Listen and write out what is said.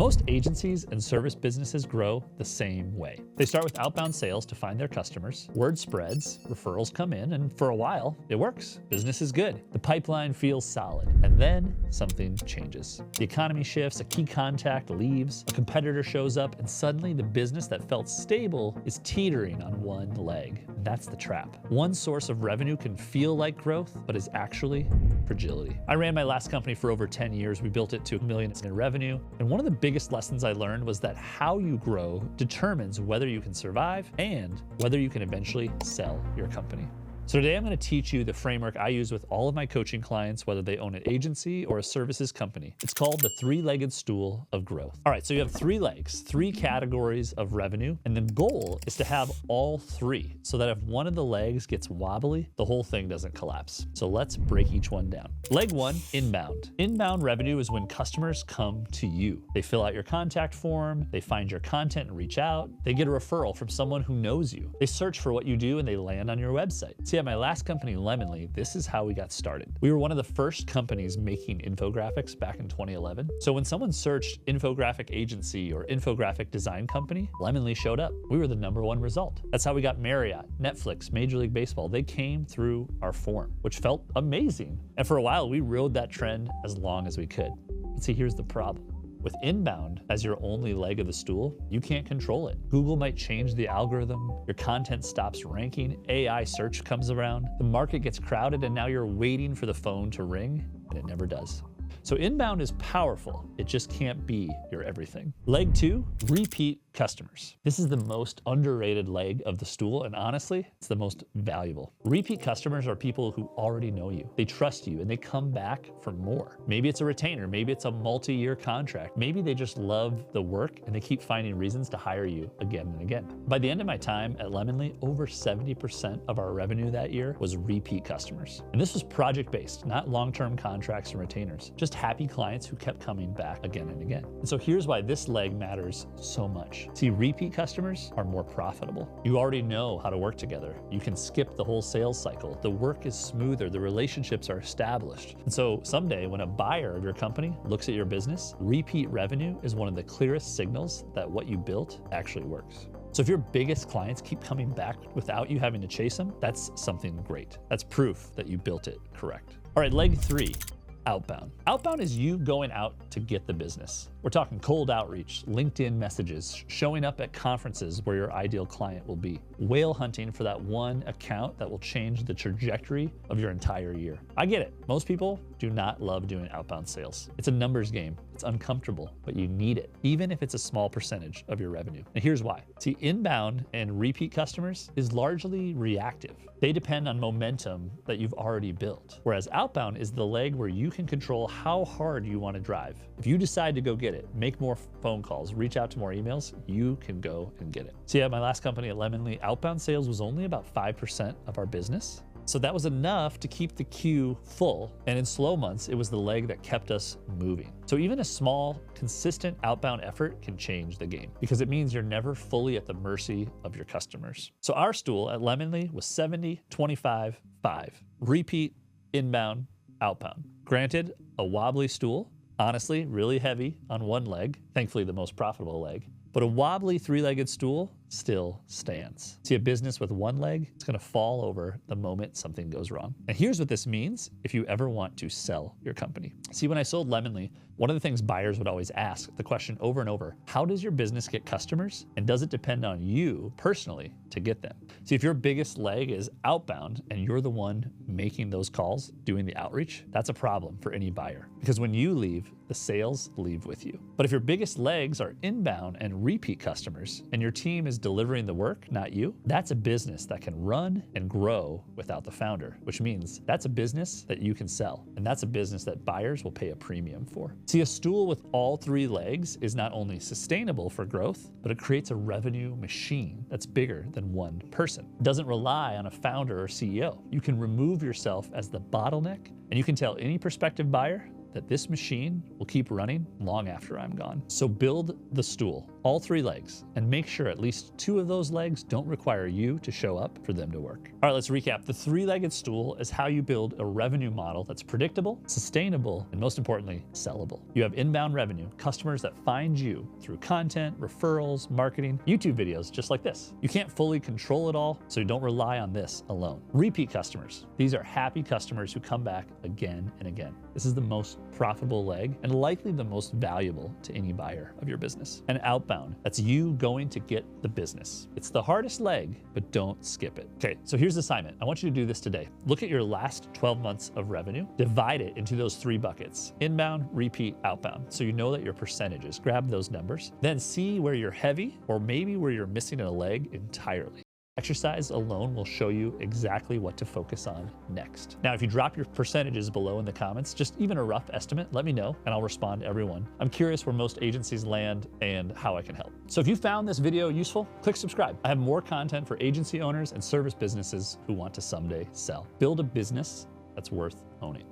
Most agencies and service businesses grow the same way. They start with outbound sales to find their customers. Word spreads, referrals come in, and for a while, it works. Business is good. The pipeline feels solid. And then something changes. The economy shifts, a key contact leaves, a competitor shows up, and suddenly the business that felt stable is teetering on one leg. That's the trap. One source of revenue can feel like growth, but is actually fragility. I ran my last company for over 10 years. We built it to $1 million in revenue. And one of the biggest lessons I learned was that how you grow determines whether you can survive and whether you can eventually sell your company. So today I'm going to teach you the framework I use with all of my coaching clients, whether they own an agency or a services company. It's called the three-legged stool of growth. All right, so you have 3 legs, 3 categories of revenue, and the goal is to have all 3 so that if one of the legs gets wobbly, the whole thing doesn't collapse. So let's break each one down. Leg 1, inbound. Inbound revenue is when customers come to you. They fill out your contact form, they find your content and reach out, they get a referral from someone who knows you. They search for what you do and they land on your website. See, at my last company, Lemonly, this is how we got started. We were one of the first companies making infographics back in 2011. So when someone searched infographic agency or infographic design company, Lemonly showed up. We were the #1 result. That's how we got Marriott, Netflix, Major League Baseball. They came through our form, which felt amazing. And for a while, we rode that trend as long as we could. But see, here's the problem. With inbound as your only leg of the stool, you can't control it. Google might change the algorithm, your content stops ranking, AI search comes around, the market gets crowded, and now you're waiting for the phone to ring, and it never does. So inbound is powerful, it just can't be your everything. Leg 2, repeat customers. This is the most underrated leg of the stool, and honestly, it's the most valuable. Repeat customers are people who already know you. They trust you, and they come back for more. Maybe it's a retainer, maybe it's a multi-year contract, maybe they just love the work and they keep finding reasons to hire you again and again. By the end of my time at Lemonly, over 70% of our revenue that year was repeat customers. And this was project-based, not long-term contracts and retainers, just happy clients who kept coming back again and again. And so here's why this leg matters so much. See, repeat customers are more profitable. You already know how to work together. You can skip the whole sales cycle. The work is smoother. The relationships are established. And so someday when a buyer of your company looks at your business, repeat revenue is one of the clearest signals that what you built actually works. So if your biggest clients keep coming back without you having to chase them, that's something great. That's proof that you built it correct. All right, leg 3. Outbound. Outbound is you going out to get the business. We're talking cold outreach, LinkedIn messages, showing up at conferences where your ideal client will be, whale hunting for that one account that will change the trajectory of your entire year. I get it. Most people do not love doing outbound sales. It's a numbers game. It's uncomfortable, but you need it, even if it's a small percentage of your revenue. And here's why. See, inbound and repeat customers is largely reactive. They depend on momentum that you've already built, whereas outbound is the leg where you can control how hard you want to drive. If you decide to go get it, make more phone calls, reach out to more emails, you can go and get it. See, at my last company at Lemonly, outbound sales was only about 5% of our business. So that was enough to keep the queue full. And in slow months, it was the leg that kept us moving. So even a small, consistent outbound effort can change the game because it means you're never fully at the mercy of your customers. So our stool at Lemonly was 70, 25, 5. Repeat, inbound, outbound. Granted, a wobbly stool, honestly, really heavy on one leg, thankfully the most profitable leg. But a wobbly 3-legged stool still stands. See, a business with one leg, it's gonna fall over the moment something goes wrong. And here's what this means if you ever want to sell your company. See, when I sold Lemonly, one of the things buyers would always ask, the question over and over, how does your business get customers? And does it depend on you personally to get them? See, if your biggest leg is outbound and you're the one making those calls, doing the outreach, that's a problem for any buyer. Because when you leave, the sales leave with you. But if your biggest legs are inbound and repeat customers, and your team is delivering the work, not you, that's a business that can run and grow without the founder, which means that's a business that you can sell. And that's a business that buyers will pay a premium for. See, a stool with all 3 legs is not only sustainable for growth, but it creates a revenue machine that's bigger than one person. It doesn't rely on a founder or CEO. You can remove yourself as the bottleneck, and you can tell any prospective buyer, that this machine will keep running long after I'm gone. So build the stool, all 3 legs, and make sure at least 2 of those legs don't require you to show up for them to work. All right, let's recap. The 3-legged stool is how you build a revenue model that's predictable, sustainable, and most importantly, sellable. You have inbound revenue, customers that find you through content, referrals, marketing, YouTube videos, just like this. You can't fully control it all, so don't rely on this alone. Repeat customers. These are happy customers who come back again and again. This is the most profitable leg and likely the most valuable to any buyer of your business. And outbound, that's you going to get the business. It's the hardest leg, but don't skip it. Okay, so here's the assignment. I want you to do this today. Look at your last 12 months of revenue, divide it into those 3 buckets: inbound, repeat, outbound, so you know that your percentages. Grab those numbers, then see where you're heavy or maybe where you're missing a leg entirely. Exercise alone will show you exactly what to focus on next. Now, if you drop your percentages below in the comments, just even a rough estimate, let me know and I'll respond to everyone. I'm curious where most agencies land and how I can help. So if you found this video useful, click subscribe. I have more content for agency owners and service businesses who want to someday sell. Build a business that's worth owning.